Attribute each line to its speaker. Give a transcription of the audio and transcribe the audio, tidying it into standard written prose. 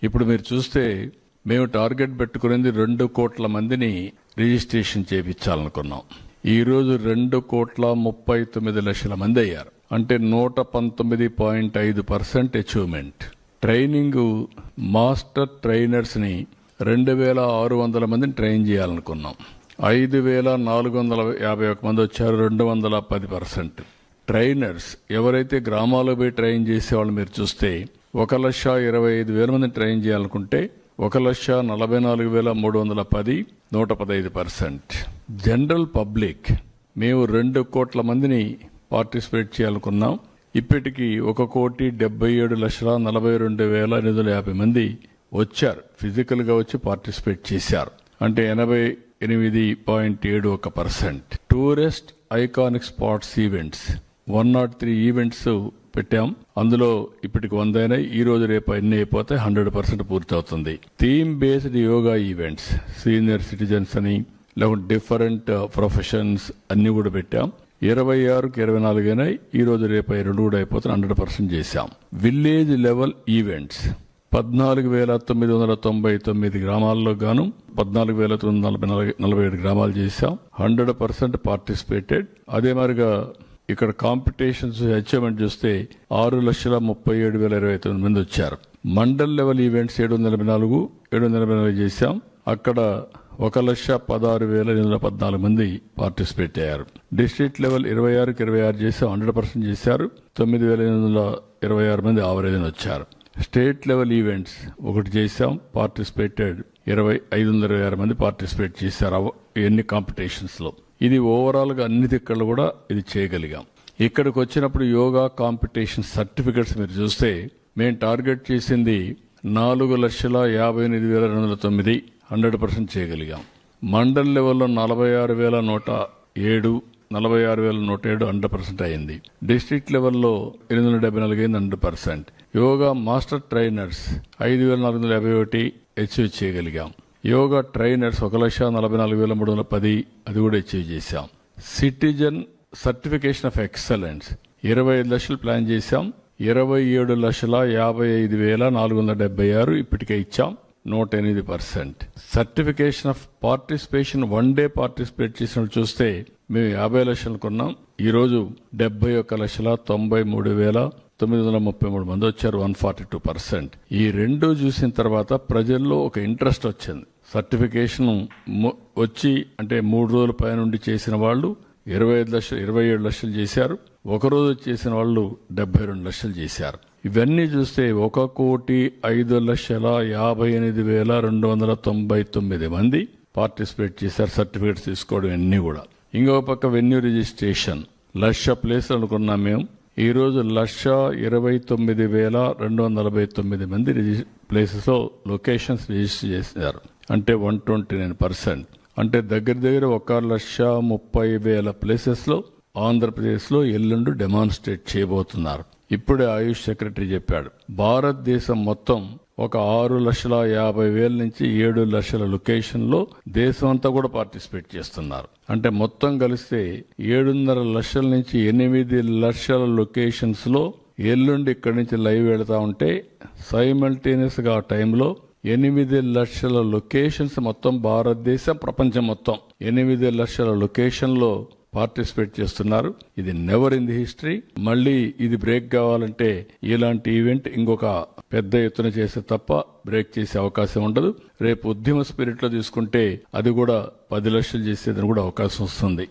Speaker 1: ఇప్పుడు మీరు చూస్తే మేము టార్గెట్ పెట్టుకునేది 2 కోట్ల మందిని రిజిస్ట్రేషన్ చేయించాలనుకున్నాం. ఈ రోజు 2,39,00,000 మంది అయ్యారు. అంటే 119.5% అచీవ్మెంట్. ట్రైనింగ్ మాస్టర్ ట్రైనర్స్ ని 2,600 మందిని ట్రైన్ చేయాలనుకున్నాం. 5,451 మంది వచ్చారు, 210%. ట్రైనర్స్ ఎవరైతే గ్రామాల్లో పోయి ట్రైన్ చేసేవాళ్ళు మీరు చూస్తే 1,25,000 మందిని ట్రైన్ చేయాలనుకుంటే 1,44,310, 115%. జనరల్ పబ్లిక్ మేము 2 కోట్ల మందిని పార్టిసిపేట్ చేయాలనుకున్నాం. ఇప్పటికీ 1,77,42,850 మంది వచ్చారు, ఫిజికల్ గా వచ్చి పార్టిసిపేట్ చేశారు. అంటే 88.71%. Tourist iconic spots events 103 events పెట్టాం. అందులో ఇప్పటికి 100 అయినాయి. ఈ రోజు రేపు అన్ని అయిపోతే 100% పూర్తి అవుతుంది. Theme based yoga events senior citizens అని లేకుంటే డిఫరెంట్ ప్రొఫెషన్స్ అన్ని కూడా పెట్టాం. 26కి 24 అయినాయి. ఈ రోజు రేపు 2 కూడా అయిపోతే 100% చేశాం. విలేజ్ లెవెల్ ఈవెంట్స్ 14,999 గ్రామాల్లో గాను 14,947 గ్రామాలు చేశాం. 100% పార్టిసిపేటెడ్. అదే మరిగా ఇక్కడ కాంపిటీషన్స్ అచీవ్మెంట్ చూస్తే 6,37,029 మంది వచ్చారు. మండల్ లెవెల్ ఈవెంట్స్ 784 చేశాం. అక్కడ 1,16,814 మంది పార్టిసిపేట్ అయ్యారు. డిస్ట్రిక్ట్ లెవెల్ 26కి 26 చేశాం, 100% చేశారు. 9,826 మంది ఆవరేజ్ వచ్చారు. స్టేట్ లెవెల్ ఈవెంట్స్ 1 చేశాం, పార్టిసిపేటెడ్ 526 మంది పార్టిసిపేట్ చేశారు ఎన్ని కాంపిటీషన్స్ లో. ఇది ఓవరాల్ గా అన్ని దిక్కలు కూడా ఇది చేయగలిగాం. ఇక్కడికి వచ్చినప్పుడు యోగా కాంపిటీషన్ సర్టిఫికెట్స్ మీరు చూస్తే మేము టార్గెట్ చేసింది 4,58,209, 100% చేయగలిగాం. మండల్ లెవెల్లో 46,107, 46,107 100% అయింది. డిస్ట్రిక్ట్ లెవెల్లో 874 అయింది, 100%. యోగా మాస్టర్ ట్రైనర్స్ 5,451 అచీవ్ చేయగలిగాం. యోగా ట్రైనర్స్ 1,44,310 అది కూడా అచీవ్ చేశాం. సిటిజన్ సర్టిఫికేషన్ ఆఫ్ ఎక్సలెన్స్ 25 లక్షలు ప్లాన్ చేశాం. 27,55,476 ఇప్పటికే ఇచ్చాం, 108%. Certification of participation 1 day participate చేసినట్టు చూస్తే మేము 50 లక్షలు కొన్నాం. ఈ రోజు 71,93,933 మంది వచ్చారు, 142%. ఈ రెండు చూసిన తర్వాత ప్రజల్లో ఒక ఇంట్రెస్ట్ వచ్చింది. సర్టిఫికేషన్ వచ్చి అంటే 3 రోజుల పైనుండి చేసిన వాళ్ళు 27 లక్షలు చేశారు. ఒక రోజు చేసిన వాళ్ళు 72 లక్షలు చేశారు. ఇవన్నీ చూస్తే 1,05,58,299 మంది పార్టిసిపేట్ చేశారు. సర్టిఫికేట్స్ తీసుకోవడం అన్ని కూడా. ఇంకో పక్క వెన్యూ రిజిస్ట్రేషన్ 1,00,000 ప్లేస్ అనుకున్నాం మేము. ఈ రోజు 1,29,249 మంది ప్లేసెస్ లో లొకేషన్స్ రిజిస్టర్ చేశారు. అంటే 129%. అంటే దగ్గర 1,30,000 ప్లేసెస్ లో ఆంధ్రప్రదేశ్ లో ఎల్లుండి డెమాన్స్ట్రేట్ చేయబోతున్నారు. ఇప్పుడే ఆయుష్ సెక్రటరీ చెప్పాడు, భారతదేశం మొత్తం ఒక 6,50,000 నుంచి 7 లక్షల లొకేషన్ లో దేశం అంతా కూడా పార్టిసిపేట్ చేస్తున్నారు. అంటే మొత్తం కలిస్తే 7.5 లక్షల నుంచి 8 లక్షల లొకేషన్స్ లో ఎల్లుండి ఇక్కడి నుంచి లైవ్ వెళతా ఉంటే సైమల్టేనియస్ గా ఆ టైంలో 8 లక్షల లొకేషన్స్ మొత్తం భారతదేశం ప్రపంచం మొత్తం 8 లక్షల లొకేషన్ లో పార్టిసిపేట్ చేస్తున్నారు. ఇది నెవర్ ఇన్ ది హిస్టరీ. మళ్ళీ ఇది బ్రేక్ కావాలంటే ఇలాంటి ఈవెంట్ ఇంకొక పెద్ద ఎత్తున చేస్తే తప్ప బ్రేక్ చేసే అవకాశం ఉండదు. రేపు ఉద్యమ స్పిరిట్ లో తీసుకుంటే అది కూడా 10 లక్షలు చేసేదని కూడా అవకాశం వస్తుంది.